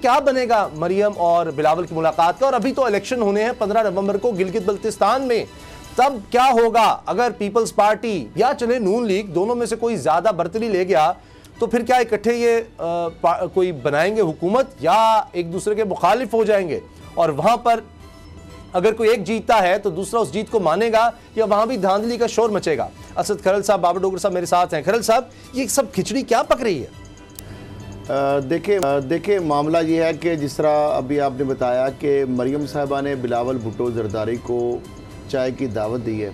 क्या बनेगा मरियम और बिलावल की मुलाकात का? और अभी तो इलेक्शन होने हैं 15 नवंबर को गिलगित बल्तिस्तान में, तब क्या होगा? अगर पीपल्स पार्टी या चले नून लीग, दोनों में से कोई ज्यादा बर्तरी ले गया तो फिर क्या इकट्ठे ये कोई बनाएंगे हुकूमत या एक दूसरे के मुखालिफ हो जाएंगे? और वहां पर अगर कोई एक जीतता है तो दूसरा उस जीत को मानेगा या वहां भी धांधली का शोर मचेगा? असद खरल साहब, बाबर डोगर साहब मेरे साथ हैं। खरल साहब, ये सब खिचड़ी क्या पक रही है? देखिए मामला ये है कि जिस तरह अभी आपने बताया कि मरियम साहिबा ने बिलावल भुट्टो जरदारी को चाय की दावत दी है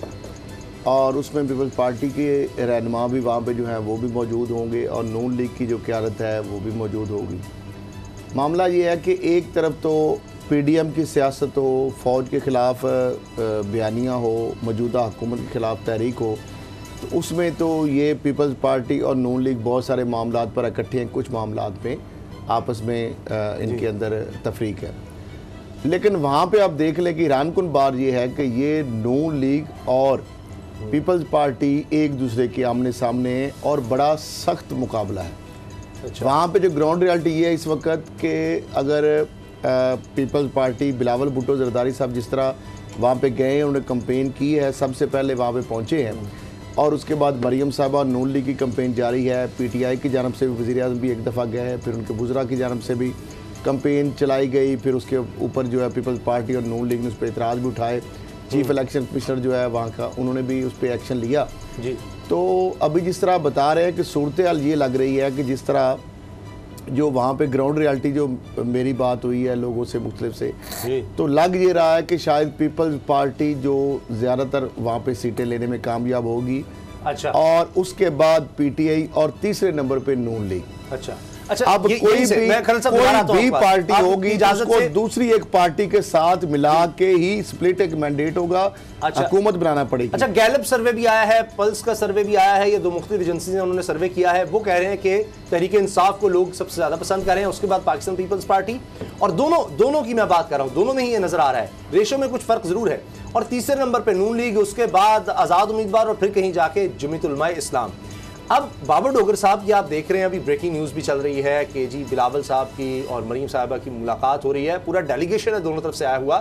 और उसमें पीपल्स पार्टी के रहनुमा भी वहाँ पे जो हैं वो भी मौजूद होंगे और नून लीग की जो क़यादत है वो भी मौजूद होगी। मामला ये है कि एक तरफ तो पीडीएम की सियासत हो, फ़ौज के ख़िलाफ़ बयानियाँ हो, मौजूदा हुकूमत के ख़िलाफ़ तहरीक हो, तो उसमें तो ये पीपल्स पार्टी और नून लीग बहुत सारे मामलात पर इकट्ठे हैं, कुछ मामलात में आपस में इनके अंदर तफरीक है। लेकिन वहाँ पे आप देख लें कि हैरानकुन बात ये है कि ये नून लीग और पीपल्स पार्टी एक दूसरे के आमने सामने है और बड़ा सख्त मुकाबला है। अच्छा। वहाँ पे जो ग्राउंड रियलिटी ये है इस वक्त कि अगर पीपल्स पार्टी बिलावल भुट्टो जरदारी साहब जिस तरह वहाँ पे गए हैं, उन्होंने कंपेन की है, सबसे पहले वहाँ पे पहुँचे हैं और उसके बाद मरियम साहबा नून लीग की कंपेन जारी है। पीटीआई की जानब से भी वज़ीर आज़म भी एक दफ़ा गए हैं, फिर उनके वज़रा की जानब से भी कंपेन चलाई गई, फिर उसके ऊपर जो है पीपल्स पार्टी और नून लीग ने उस पर एतराज़ भी उठाए। चीफ इलेक्शन कमिश्नर जो है वहाँ का, उन्होंने भी उस पर एक्शन लिया जी। तो अभी जिस तरह बता रहे हैं कि सूरत हाल ये लग रही है कि जिस तरह जो वहाँ पे ग्राउंड रियलिटी जो मेरी बात हुई है लोगों से मुख्तलिफ से, तो लग ये रहा है कि शायद पीपल्स पार्टी जो ज़्यादातर वहाँ पे सीटें लेने में कामयाब होगी। अच्छा। और उसके बाद पीटीआई और तीसरे नंबर पे नून लीग। अच्छा अच्छा, अब कोई भी पार्टी होगी जिसको दूसरी एक पार्टी के साथ मिला के ही स्प्लिट एक मैंडेट होगा। अच्छा, हुकूमत बनाना पड़ेगी। अच्छा, गैलप सर्वे भी आया है, पल्स का सर्वे भी आया है, ये दो मुख्तलिफ एजेंसी ने उन्होंने सर्वे किया है। वो कह रहे हैं कि तहरीक इंसाफ को लोग सबसे ज्यादा पसंद कर रहे हैं, उसके बाद पाकिस्तान पीपल्स पार्टी, और दोनों की मैं बात कर रहा हूँ, दोनों में ही ये नजर आ रहा है, रेशो में कुछ फर्क जरूर है। और तीसरे नंबर पर नून लीग, उसके बाद आजाद उम्मीदवार और फिर कहीं जाके जमीयत उलमा इस्लाम। अब बाबर डोगर साहब की आप देख रहे हैं, अभी ब्रेकिंग न्यूज़ भी चल रही है कि जी बिलावल साहब की और मरीम साहिबा की मुलाकात हो रही है, पूरा डेलीगेशन है दोनों तरफ से आया हुआ।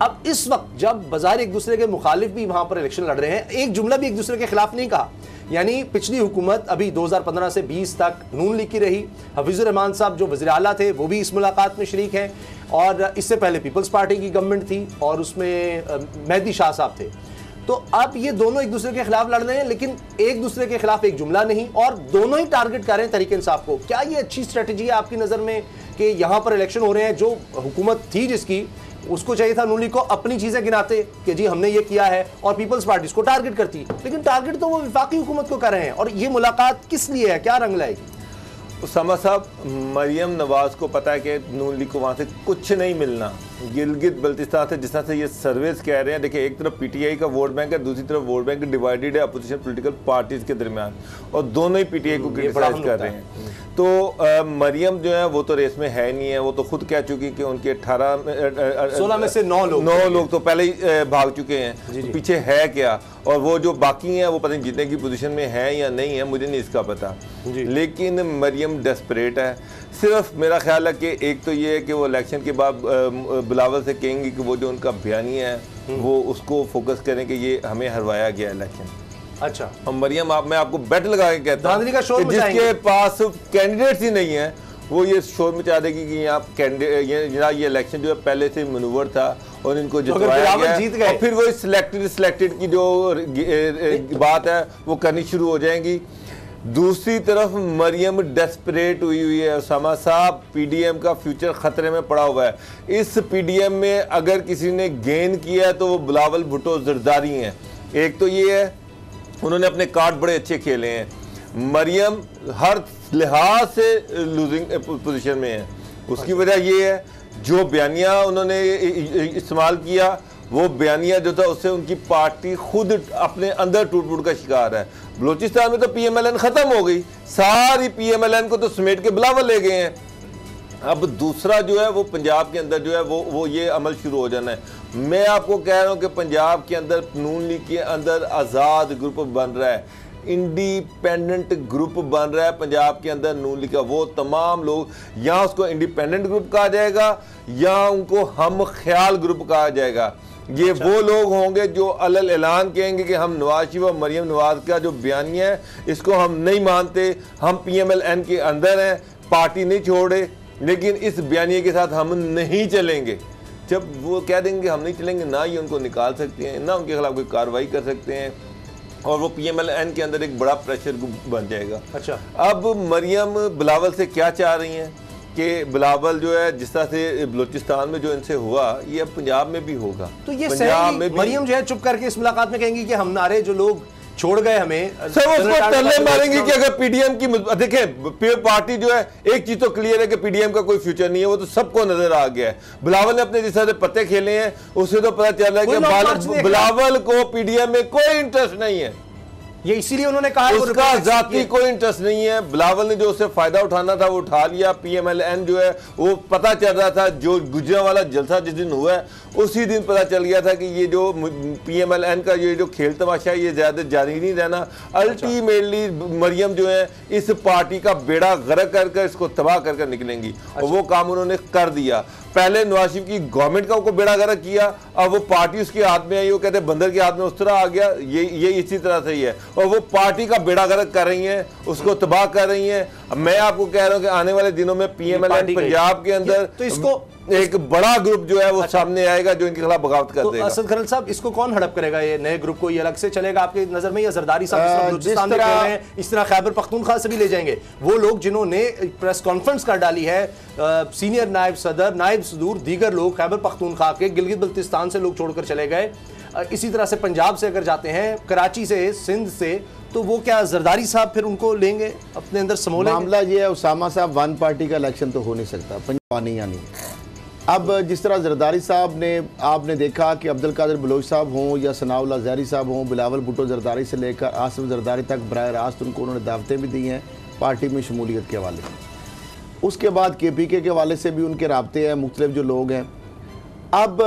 अब इस वक्त जब बाजार एक दूसरे के मुखालिफ भी वहां पर इलेक्शन लड़ रहे हैं, एक जुमला भी एक दूसरे के खिलाफ नहीं कहा। यानी पिछली हुकूमत अभी 2015 से 20 तक नून लीग की रही, हफीजुर रहमान साहब जो वज़ीर आला थे वो भी इस मुलाकात में शरीक हैं, और इससे पहले पीपल्स पार्टी की गवर्नमेंट थी और उसमें मेहदी शाह साहब थे। तो अब ये दोनों एक दूसरे के खिलाफ लड़ रहे हैं, लेकिन एक दूसरे के खिलाफ एक जुमला नहीं, और दोनों ही टारगेट कर रहे हैं तहरीक इंसाफ को। क्या ये अच्छी स्ट्रेटजी है आपकी नज़र में कि यहाँ पर इलेक्शन हो रहे हैं, जो हुकूमत थी जिसकी, उसको चाहिए था नून लीग को अपनी चीज़ें गिनाते कि जी हमने ये किया है, और पीपल्स पार्टी को टारगेट करती, लेकिन टारगेट तो वो वफाकी हुकूमत को कर रहे हैं। और ये मुलाकात किस लिए है, क्या रंग लाएगी? उसामा साहब, मरियम नवाज़ को पता है कि नून लीग को वहाँ से कुछ नहीं मिलना, गिलगित बल्तिस्तान से जिस तरह से ये सर्वेस कह रहे हैं। देखिए, एक तरफ पीटीआई का वोट बैंक है, दूसरी तरफ वोट बैंक डिवाइडेड है अपोजिशन पॉलिटिकल पार्टीज के दरमियान, और दोनों ही पीटीआई को क्रिटिसाइज कर रहे हैं। तो मरियम जो है वो तो रेस में है नहीं है, वो तो खुद कह चुकी कि उनके 16 में से 9 लोग तो पहले ही भाग चुके हैं, तो पीछे है क्या, और वो जो बाकी हैं वो पता नहीं जीतने की पोजीशन में है या नहीं है, मुझे नहीं इसका पता। लेकिन मरियम डेस्परेट है। सिर्फ मेरा ख्याल है कि एक तो ये है कि वो इलेक्शन के बाद बिलावल से कहेंगे कि वो जो उनका बयानिया है वो उसको फोकस करें कि ये हमें हरवाया गया इलेक्शन। अच्छा, और मरियम, मैं आपको बेट लगा के कहता हूं कि जिसके पास कैंडिडेट्स ही नहीं है वो ये शोर मचा देगी कि यहाँ कैंडिडेट ये इलेक्शन जो है पहले से मनूवर था और इनको जितवाया गया, और फिर वो सिलेक्टेड की जो बात है वो करनी शुरू हो जाएंगी। दूसरी तरफ मरियम डेस्परेट हुई है। उसामा साहब, पीडीएम का फ्यूचर खतरे में पड़ा हुआ है। इस पीडीएम में अगर किसी ने गेन किया है तो वो बिलावल भुट्टो जरदारी हैं। एक तो ये है, उन्होंने अपने कार्ड बड़े अच्छे खेले हैं। मरियम हर लिहाज से लूजिंग पोजीशन में है। उसकी वजह ये है जो बयानिया उन्होंने इस्तेमाल किया, वो बयानिया जो था उससे उनकी पार्टी खुद अपने अंदर टूट फूट का शिकार है। बलूचिस्तान में तो पीएमएलएन खत्म हो गई, सारी पीएमएलएन को तो समेट के बिलावल ले गए हैं। अब दूसरा जो है वो पंजाब के अंदर जो है वो ये अमल शुरू हो जाना है। मैं आपको कह रहा हूँ कि पंजाब के अंदर नून लीग के अंदर आज़ाद ग्रुप बन रहा है। इंडिपेंडेंट ग्रुप बन रहा है पंजाब के अंदर नून लीग का, वो तमाम लोग या उसको इंडिपेंडेंट ग्रुप कहा जाएगा या उनको हम ख्याल ग्रुप कहा जाएगा। ये वो लोग होंगे जो अलल ऐलान कहेंगे कि हम नवाज शरीफ और मरियम नवाज का जो बयानिया है इसको हम नहीं मानते, हम PMLN के अंदर हैं, पार्टी नहीं छोड़े, लेकिन इस बयानिए के साथ हम नहीं चलेंगे। जब वो कह देंगे हम नहीं चलेंगे, ना ही उनको निकाल सकते हैं, ना उनके खिलाफ कोई कार्रवाई कर सकते हैं, और वो PMLN के अंदर एक बड़ा प्रेशर बन जाएगा। अच्छा, अब मरियम बिलावल से क्या चाह रही हैं कि बिलावल जो है जिस तरह से बलूचिस्तान में जो इनसे हुआ ये अब पंजाब में भी होगा। तो ये पंजाब में मरियम जो है चुप करके इस मुलाकात में कहेंगी कि हम नारे जो लोग छोड़ गए हमें, सब उसको टल्ले मारेंगे कि अगर PDM की देखें पार्टी जो है, एक चीज तो क्लियर है कि PDM का कोई फ्यूचर नहीं है, वो तो सबको नजर आ गया है। बिलावल ने अपने जिस तरह से पत्ते खेले हैं उससे तो पता चल रहा है कि बिलावल को PDM में कोई इंटरेस्ट नहीं है, ये इसीलिए उन्होंने कहा उसका जाती कोई इंटरेस्ट नहीं है। बिलावल ने जो उससे फायदा उठाना था वो उठा लिया। PMLN जो है वो पता चल रहा था, जो गुजरांवाला जलसा जिस दिन हुआ है उसी दिन पता चल गया था कि ये जो PMLN का ये जो खेल तमाशा है ये ज्यादा जारी नहीं रहना। अल्टीमेटली मरियम जो है इस पार्टी का बेड़ा गर्क कर इसको तबाह कर निकलेंगी, और वो काम उन्होंने कर दिया। पहले नवाज शरीफ की गवर्नमेंट का उनको बेड़ा गर्क किया, अब वो पार्टी उसके हाथ में आई, वो कहते हैं बंदर के हाथ में उस तरह आ गया, ये इसी तरह से ही है, और वो पार्टी का बेड़ा गर्क कर रही हैं, उसको तबाह कर रही हैं। मैं आपको कह रहा हूं कि आने वाले दिनों में PMLN पंजाब के अंदर तो इसको एक बड़ा ग्रुप जो है वो सामने आएगा जो इनके खिलाफ बगावत कर देगा। असद खरल साहब, इसको कौन हड़प करेगा? ये नए ग्रुप को ये अलग से चलेगा आपकी नजर में, या जरदारी साहब बलूचिस्तान में रहे हैं इस तरह खैबर पख्तूनख्वा से भी ले जाएंगे? वो लोग जिन्होंने प्रेस कॉन्फ्रेंस कर डाली है, सीनियर नायब सदर, नायब सदूर, दीगर लोग खैबर पख्तूनख्वा के, गिलगित बल्तिस्तान से लोग छोड़कर चले गए, इसी तरह से पंजाब से अगर जाते हैं, कराची से, सिंध से, तो वो क्या जरदारी साहब फिर उनको लेंगे अपने अंदर समोलेंगे? मामला ये है उसामा साहब, वन पार्टी का इलेक्शन तो हो नहीं सकता पंजाब यानी। अब जिस तरह जरदारी साहब ने, आपने देखा कि अब्दुल कादिर बलोच साहब हों या सनाउल्लाह ज़हरी साहब हों, बिलावल भुट्टो जरदारी से लेकर आसिफ जरदारी तक बराह रास्त उनको उन्होंने दावतें भी दी हैं पार्टी में शमूलियत के हवाले से। उसके बाद KPK के हवाले से भी उनके राब्ते हैं, मुख्तलिफ जो लोग हैं। अब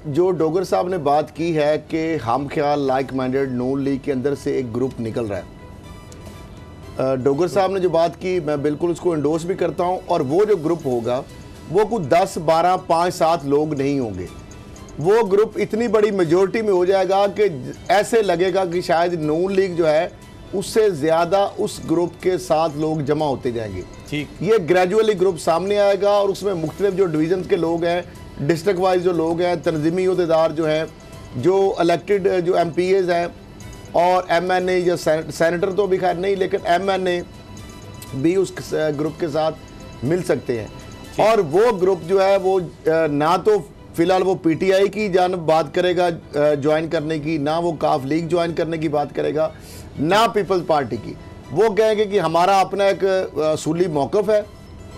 जो डोगर साहब ने बात की है कि हम ख्याल लाइक माइंडेड नून लीग के अंदर से एक ग्रुप निकल रहा है, डोगर साहब ने जो बात की मैं बिल्कुल उसको इंडोर्स भी करता हूँ। और वो जो ग्रुप होगा वो कुछ 10, 12, 5, 7 लोग नहीं होंगे, वो ग्रुप इतनी बड़ी मेजोरिटी में हो जाएगा कि ऐसे लगेगा कि शायद नून लीग जो है उससे ज़्यादा उस ग्रुप के साथ लोग जमा होते जाएंगे। ठीक, ये ग्रेजुअली ग्रुप सामने आएगा और उसमें मुख्तलिफ जो डिवीजन के लोग हैं, डिस्ट्रिक्ट वाइज जो लोग हैं, तंजीमी अहदेदार जो हैं, जो इलेक्टेड जो MPAs हैं और MNA या सेनेटर तो भी खैर नहीं, लेकिन MNA भी उस ग्रुप के साथ मिल सकते हैं। और वो ग्रुप जो है वो ना तो फिलहाल वो PTI की जानब बात करेगा ज्वाइन करने की, ना वो काफ लीग ज्वाइन करने की बात करेगा, ना पीपल्स पार्टी की। वो कहेंगे कि हमारा अपना एक असूली मौक़िफ़ है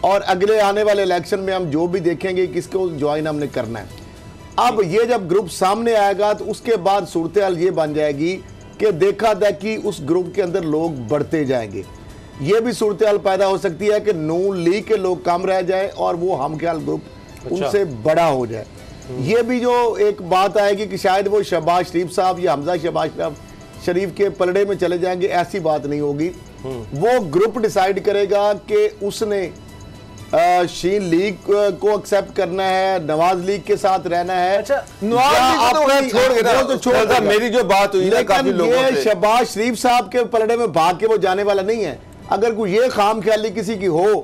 और अगले आने वाले इलेक्शन में हम जो भी देखेंगे किसको ज्वाइन हमने करना है। अब ये जब ग्रुप सामने आएगा तो उसके बाद सूरत हाल ये बन जाएगी कि देखा देखी उस ग्रुप के अंदर लोग बढ़ते जाएंगे। ये भी सूरत हाल पैदा हो सकती है कि नून लीग के लोग कम रह जाए और वो हम ख्याल ग्रुप उनसे बड़ा हो जाए। ये भी जो एक बात आएगी कि शायद वो शहबाज शरीफ साहब या हमजा शहबाज शरीफ के पलड़े में चले जाएंगे, ऐसी बात नहीं होगी। वो ग्रुप डिसाइड करेगा कि उसने शीन लीग को एक्सेप्ट करना है, नवाज लीग के साथ रहना है। अच्छा, नवाज लीग तो छोड़, मेरी जो बात हुई ना काफी लोगों से, शहबाज शरीफ साहब के पलड़े में भाग के वो जाने वाला नहीं है। अगर कोई ये खाम ख्याली किसी की हो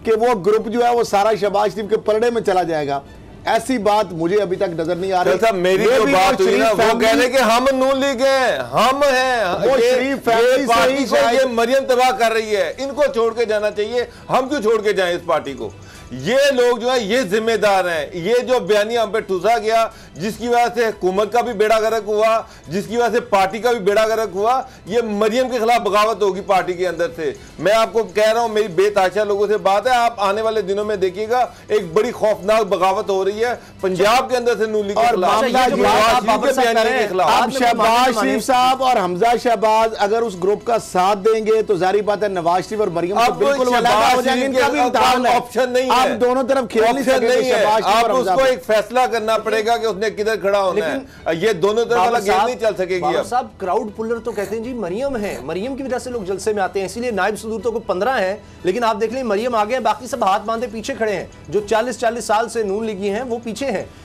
कि वो ग्रुप जो है वो सारा शहबाज शरीफ के पलड़े में चला जाएगा, ऐसी बात मुझे अभी तक नजर नहीं आ रही। मेरी जो बात हुई ना वो कह रहे कि हम नून लीग हैं, हम हैं, वो शरीफ फैमिली पार्टी को ये मरियम तबाह कर रही है, इनको छोड़ के जाना चाहिए। हम क्यों छोड़ के जाएं इस पार्टी को? ये लोग जो है ये जिम्मेदार हैं। ये जो बयानिया हम पे ठूसा गया, जिसकी वजह से हुकूमत का भी बेड़ा गर्क हुआ, जिसकी वजह से पार्टी का भी बेड़ा गर्क हुआ, ये मरियम के खिलाफ बगावत होगी पार्टी के अंदर से। मैं आपको कह रहा हूं, मेरी बेताशा लोगों से बात है, आप आने वाले दिनों में देखिएगा एक बड़ी खौफनाक बगावत हो रही है पंजाब के अंदर से नून लीग के खिलाफ। शहबाज शरीफ साहब और हमजा शहबाज अगर उस ग्रुप का साथ देंगे तो जारी बात है नवाज शरीफ और मरियम बिल्कुल ऑप्शन नहीं। आप दोनों तरफ खेल नहीं है, आप उसको एक फैसला करना पड़ेगा कि उसने किधर खड़ा होना है। ये दोनों तरफ वाला गेम नहीं चल सकेगी। अब साहब क्राउड पुलर तो कहते हैं जी मरियम है, मरियम की वजह से लोग जलसे में आते हैं, इसीलिए नायब सदूर तो कोई 15 है, लेकिन आप देख लें मरियम आगे हैं, बाकी सब हाथ बांधे पीछे खड़े हैं। जो 40-40 साल से नून लीगी हैं वो पीछे हैं।